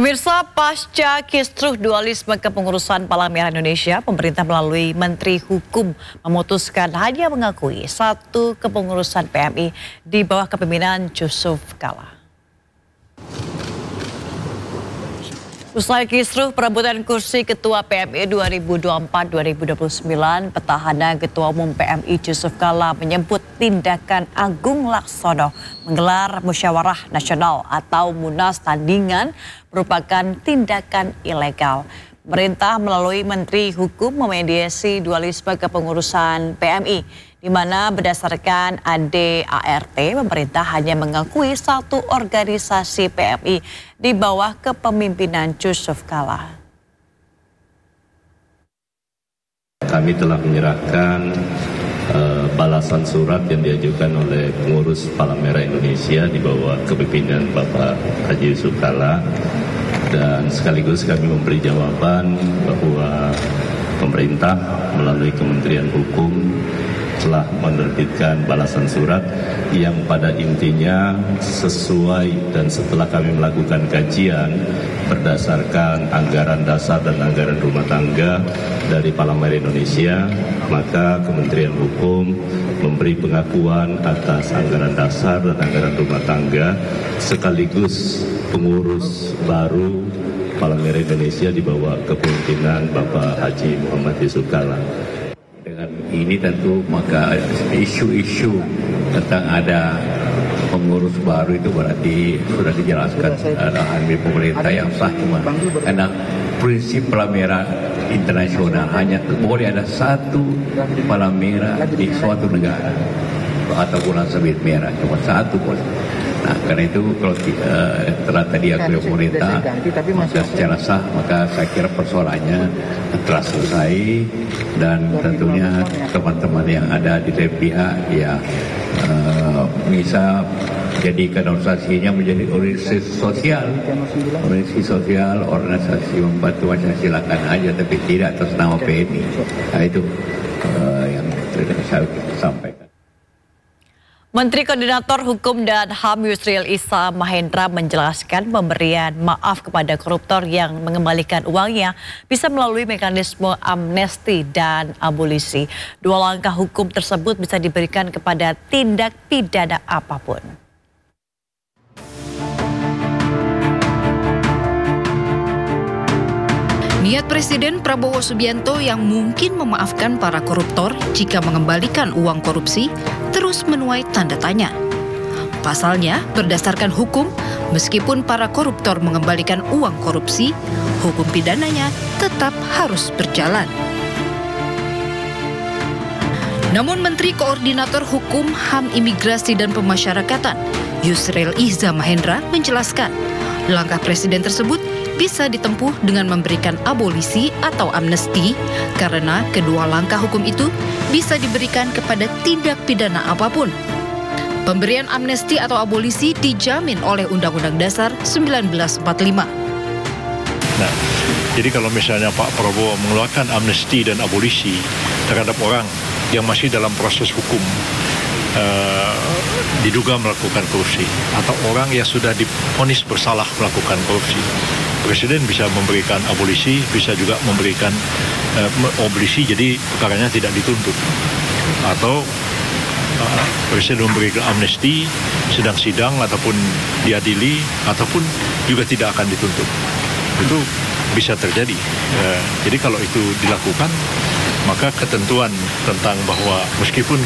Pemirsa, pasca kisruh dualisme kepengurusan Palang Merah Indonesia, pemerintah melalui Menteri Hukum memutuskan hanya mengakui satu kepengurusan PMI di bawah kepemimpinan Yusuf Kala. Usai kisruh perebutan kursi Ketua PMI 2024-2029, petahana Ketua Umum PMI Yusuf Kala menyebut tindakan Agung Laksono menggelar musyawarah nasional atau munas tandingan merupakan tindakan ilegal. Pemerintah melalui Menteri Hukum memediasi dualisme kepengurusan PMI, di mana berdasarkan ADART, pemerintah hanya mengakui satu organisasi PMI di bawah kepemimpinan Yusuf Kala. Kami telah menyerahkan balasan surat yang diajukan oleh pengurus Palang Merah Indonesia di bawah kepemimpinan Bapak Haji Yusuf Kala, dan sekaligus kami memberi jawaban bahwa pemerintah melalui Kementerian Hukum telah menerbitkan balasan surat yang pada intinya sesuai, dan setelah kami melakukan kajian berdasarkan anggaran dasar dan anggaran rumah tangga dari Palang Merah Indonesia, maka Kementerian Hukum memberi pengakuan atas anggaran dasar dan anggaran rumah tangga sekaligus pengurus baru Palang Merah Indonesia di bawah kepemimpinan Bapak Haji Muhammad Yusuf Kala. Dengan ini tentu maka isu-isu tentang ada pengurus baru itu berarti sudah dijelaskan arahan pemerintah yang sah, karena prinsip Palang Merah internasional hanya boleh ada satu Palang Merah di suatu negara atau bulan sabit merah, cuma satu boleh. Nah, karena itu kalau telah tadi akui pemerintah, maka secara sah, maka saya kira persoalannya telah selesai, dan tentunya teman-teman yang ada di dalam pihak ya bisa jadikan organisasinya menjadi organisasi sosial, organisasi membantu masyarakat, silakan aja, tapi tidak atas nama PMI. Nah, itu yang saya sampaikan. Menteri Koordinator Hukum dan HAM Yusril Iza Mahendra menjelaskan pemberian maaf kepada koruptor yang mengembalikan uangnya bisa melalui mekanisme amnesti dan abolisi. Dua langkah hukum tersebut bisa diberikan kepada tindak pidana apapun. Niat Presiden Prabowo Subianto yang mungkin memaafkan para koruptor jika mengembalikan uang korupsi terus menuai tanda tanya. Pasalnya, berdasarkan hukum, meskipun para koruptor mengembalikan uang korupsi, hukum pidananya tetap harus berjalan. Namun Menteri Koordinator Hukum, HAM, Imigrasi dan Pemasyarakatan, Yusril Iza Mahendra menjelaskan, langkah Presiden tersebut bisa ditempuh dengan memberikan abolisi atau amnesti, karena kedua langkah hukum itu bisa diberikan kepada tindak pidana apapun. Pemberian amnesti atau abolisi dijamin oleh Undang-Undang Dasar 1945. Nah, jadi kalau misalnya Pak Prabowo mengeluarkan amnesti dan abolisi terhadap orang yang masih dalam proses hukum, diduga melakukan korupsi, atau orang yang sudah divonis bersalah melakukan korupsi, Presiden bisa memberikan abolisi, bisa juga memberikan abolisi jadi perkaranya tidak dituntut, atau Presiden memberikan amnesti sedang sidang ataupun diadili, ataupun juga tidak akan dituntut. Itu bisa terjadi. Jadi kalau itu dilakukan, maka ketentuan tentang bahwa meskipun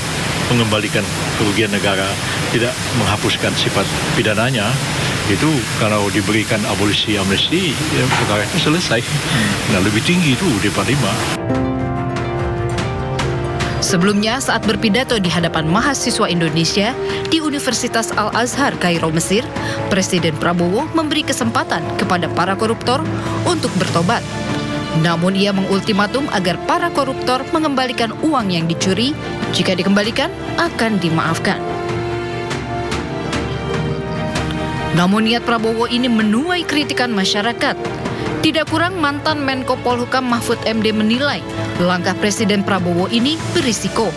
mengembalikan kerugian negara tidak menghapuskan sifat pidananya, itu kalau diberikan abolisi amnesti, ya perkara itu selesai. Nah, lebih tinggi itu di 45. Sebelumnya, saat berpidato di hadapan mahasiswa Indonesia di Universitas Al-Azhar, Kairo, Mesir, Presiden Prabowo memberi kesempatan kepada para koruptor untuk bertobat. Namun ia mengultimatum agar para koruptor mengembalikan uang yang dicuri. Jika dikembalikan, akan dimaafkan. Namun niat Prabowo ini menuai kritikan masyarakat. Tidak kurang mantan Menko Polhukam Mahfud MD menilai langkah Presiden Prabowo ini berisiko.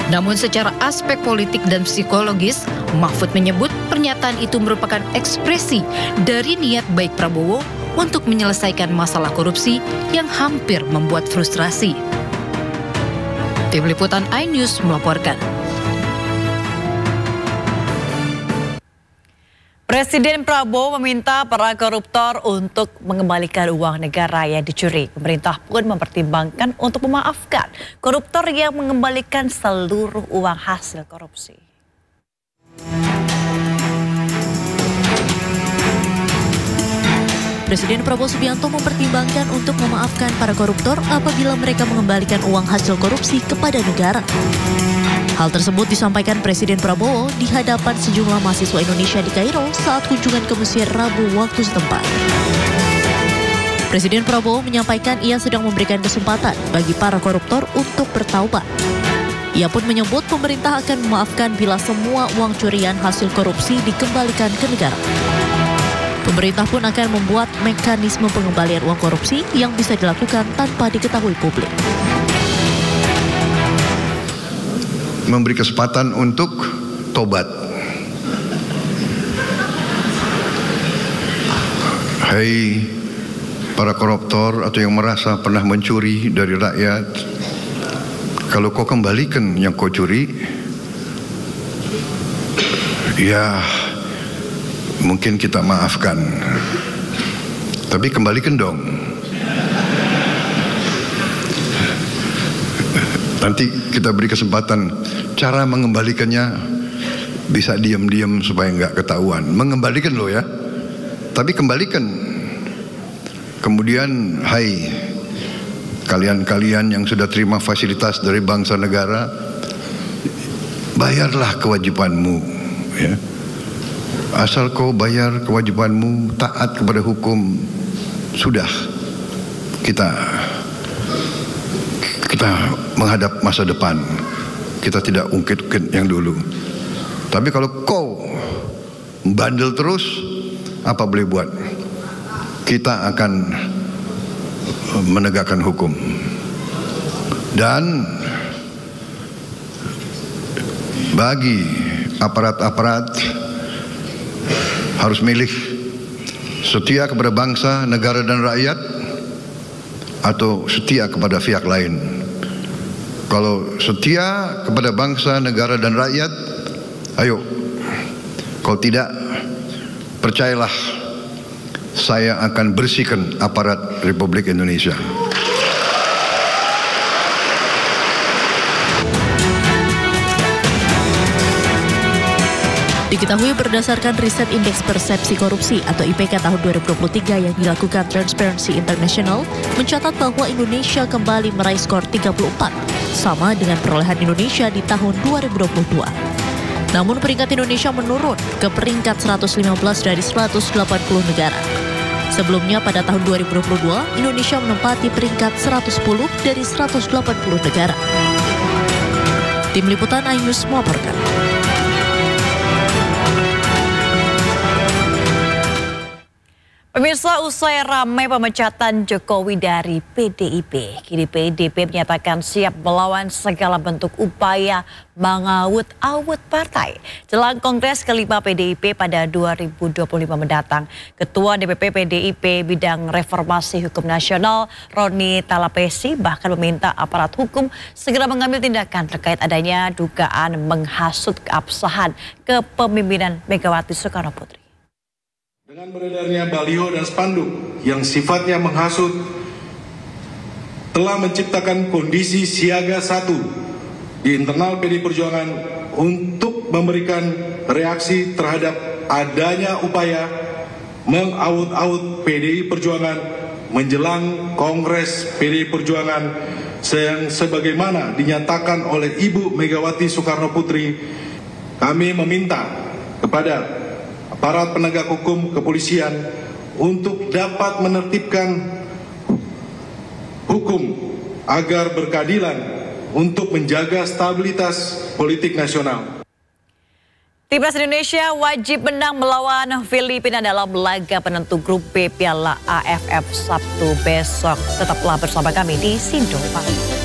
Namun secara aspek politik dan psikologis, Mahfud menyebut pernyataan itu merupakan ekspresi dari niat baik Prabowo untuk menyelesaikan masalah korupsi yang hampir membuat frustrasi. Tim Liputan iNews melaporkan. Presiden Prabowo meminta para koruptor untuk mengembalikan uang negara yang dicuri. Pemerintah pun mempertimbangkan untuk memaafkan koruptor yang mengembalikan seluruh uang hasil korupsi. Presiden Prabowo Subianto mempertimbangkan untuk memaafkan para koruptor apabila mereka mengembalikan uang hasil korupsi kepada negara. Hal tersebut disampaikan Presiden Prabowo di hadapan sejumlah mahasiswa Indonesia di Kairo saat kunjungan ke Mesir Rabu waktu setempat. Presiden Prabowo menyampaikan ia sedang memberikan kesempatan bagi para koruptor untuk bertaubat. Ia pun menyebut pemerintah akan memaafkan bila semua uang curian hasil korupsi dikembalikan ke negara. Pemerintah pun akan membuat mekanisme pengembalian uang korupsi yang bisa dilakukan tanpa diketahui publik. Memberi kesempatan untuk tobat. Hai para koruptor atau yang merasa pernah mencuri dari rakyat, kalau kau kembalikan yang kau curi, ya mungkin kita maafkan. Tapi kembalikan dong. Nanti kita beri kesempatan. Cara mengembalikannya bisa diam-diam supaya nggak ketahuan. Mengembalikan loh ya. Tapi kembalikan. Kemudian, hai kalian-kalian yang sudah terima fasilitas dari bangsa negara, bayarlah kewajibanmu. Ya. Asal kau bayar kewajibanmu, taat kepada hukum, sudah kita menghadap masa depan. Kita tidak ungkit-ungkit yang dulu. Tapi kalau kau bandel terus, apa boleh buat? Kita akan menegakkan hukum. Dan bagi aparat-aparat harus milih setia kepada bangsa, negara dan rakyat atau setia kepada pihak lain. Kalau setia kepada bangsa, negara dan rakyat, ayo. Kalau tidak, percayalah, saya akan bersihkan aparat Republik Indonesia. Diketahui berdasarkan riset Indeks Persepsi Korupsi atau IPK tahun 2023 yang dilakukan Transparency International, mencatat bahwa Indonesia kembali meraih skor 34, sama dengan perolehan Indonesia di tahun 2022. Namun peringkat Indonesia menurun ke peringkat 115 dari 180 negara. Sebelumnya pada tahun 2022, Indonesia menempati peringkat 110 dari 180 negara. Tim Liputan iNews melaporkan. Pemirsa, usai ramai pemecatan Jokowi dari PDIP, kini PDIP menyatakan siap melawan segala bentuk upaya mengawut-awut partai. Jelang Kongres kelima PDIP pada 2025 mendatang, Ketua DPP PDIP bidang reformasi hukum nasional Roni Talapesi bahkan meminta aparat hukum segera mengambil tindakan terkait adanya dugaan menghasut keabsahan kepemimpinan Megawati Soekarno Putri. Dengan beredarnya baliho dan spanduk yang sifatnya menghasut telah menciptakan kondisi siaga 1 di internal PDI Perjuangan untuk memberikan reaksi terhadap adanya upaya mengawut-awut PDI Perjuangan menjelang Kongres PDI Perjuangan yang sebagaimana dinyatakan oleh Ibu Megawati Soekarno Putri. Kami meminta kepada aparat penegak hukum kepolisian untuk dapat menertibkan hukum agar berkeadilan untuk menjaga stabilitas politik nasional. Timnas Indonesia wajib menang melawan Filipina dalam laga penentu grup B Piala AFF Sabtu besok. Tetaplah bersama kami di Sindo Pagi.